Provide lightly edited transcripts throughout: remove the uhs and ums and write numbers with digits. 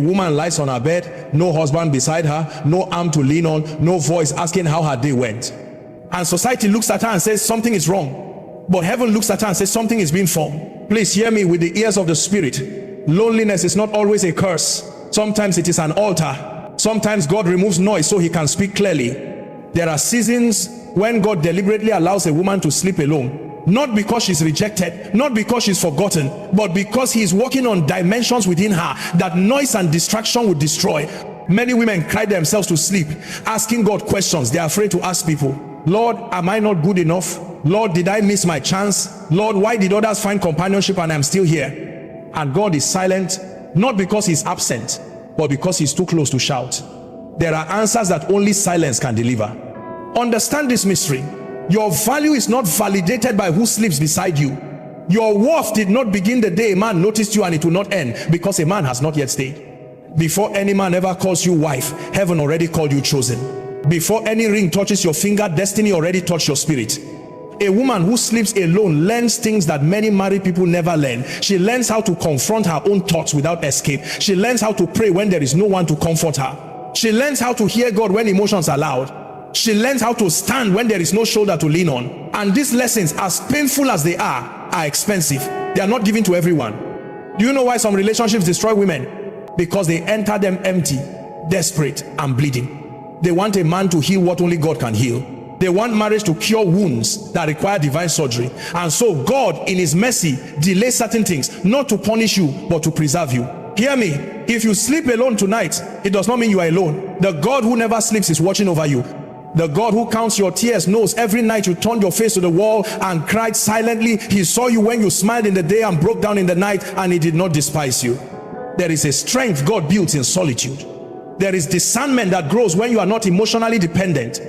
A woman lies on her bed, no husband beside her, no arm to lean on, no voice asking how her day went. And society looks at her and says something is wrong. But heaven looks at her and says something is being formed. Please hear me with the ears of the Spirit. Loneliness is not always a curse. Sometimes it is an altar. Sometimes God removes noise so he can speak clearly. There are seasons when God deliberately allows a woman to sleep alone. Not because she's rejected, not because she's forgotten, but because he is working on dimensions within her that noise and distraction would destroy. Many women cry themselves to sleep, asking God questions they are afraid to ask people. Lord, am I not good enough? Lord, did I miss my chance? Lord, why did others find companionship and I'm still here? And God is silent, not because he's absent, but because he's too close to shout. There are answers that only silence can deliver. Understand this mystery. Your value is not validated by who sleeps beside you. Your worth did not begin the day a man noticed you, and it will not end because a man has not yet stayed. Before any man ever calls you wife, heaven already called you chosen. Before any ring touches your finger, destiny already touched your spirit. A woman who sleeps alone learns things that many married people never learn. She learns how to confront her own thoughts without escape. She learns how to pray when there is no one to comfort her. She learns how to hear God when emotions are loud. She learns how to stand when there is no shoulder to lean on. And these lessons, as painful as they are expensive. They are not given to everyone. Do you know why some relationships destroy women? Because they enter them empty, desperate, and bleeding. They want a man to heal what only God can heal. They want marriage to cure wounds that require divine surgery. And so God, in his mercy, delays certain things, not to punish you, but to preserve you. Hear me. If you sleep alone tonight, it does not mean you are alone. The God who never sleeps is watching over you. The God who counts your tears knows every night you turned your face to the wall and cried silently. He saw you when you smiled in the day and broke down in the night, and he did not despise you. There is a strength God builds in solitude. There is discernment that grows when you are not emotionally dependent.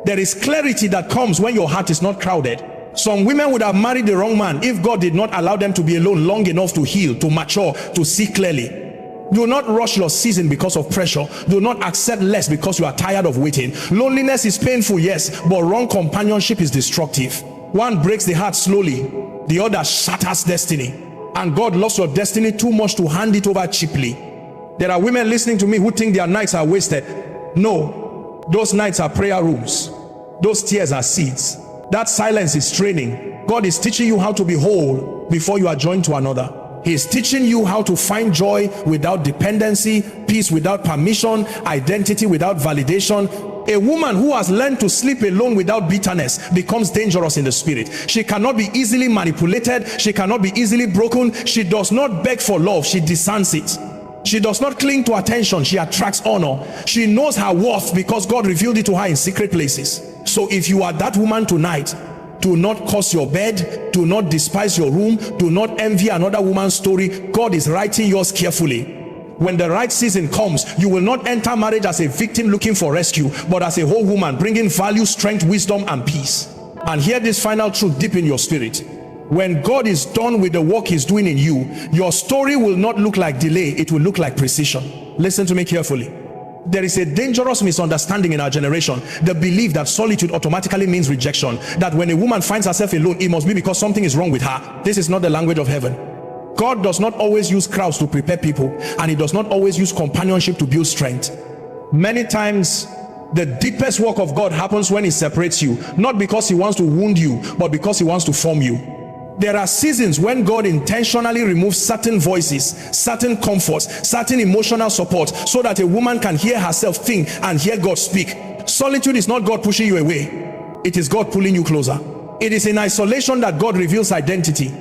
There is clarity that comes when your heart is not crowded. Some women would have married the wrong man if God did not allow them to be alone long enough to heal, to mature, to see clearly. Do not rush your season because of pressure. Do not accept less because you are tired of waiting. Loneliness is painful, yes, but wrong companionship is destructive. One breaks the heart slowly, the other shatters destiny. And God loves your destiny too much to hand it over cheaply. There are women listening to me who think their nights are wasted. No, those nights are prayer rooms. Those tears are seeds. That silence is training. God is teaching you how to be whole before you are joined to another. He is teaching you how to find joy without dependency, peace without permission, identity without validation. A woman who has learned to sleep alone without bitterness becomes dangerous in the spirit. She cannot be easily manipulated. She cannot be easily broken. She does not beg for love. She discerns it. She does not cling to attention. She attracts honor. She knows her worth because God revealed it to her in secret places. So if you are that woman tonight, do not curse your bed. Do not despise your room. Do not envy another woman's story. God is writing yours carefully. When the right season comes, you will not enter marriage as a victim looking for rescue, but as a whole woman bringing value, strength, wisdom, and peace. And hear this final truth deep in your spirit. When God is done with the work he's doing in you, your story will not look like delay. It will look like precision. Listen to me carefully. There is a dangerous misunderstanding in our generation, the belief that solitude automatically means rejection, that when a woman finds herself alone, it must be because something is wrong with her. This is not the language of heaven. God does not always use crowds to prepare people, and he does not always use companionship to build strength. Many times, the deepest work of God happens when he separates you, not because he wants to wound you, but because he wants to form you. There are seasons when God intentionally removes certain voices, certain comforts, certain emotional support, so that a woman can hear herself think and hear God speak. Solitude is not God pushing you away. It is God pulling you closer. It is in isolation that God reveals identity.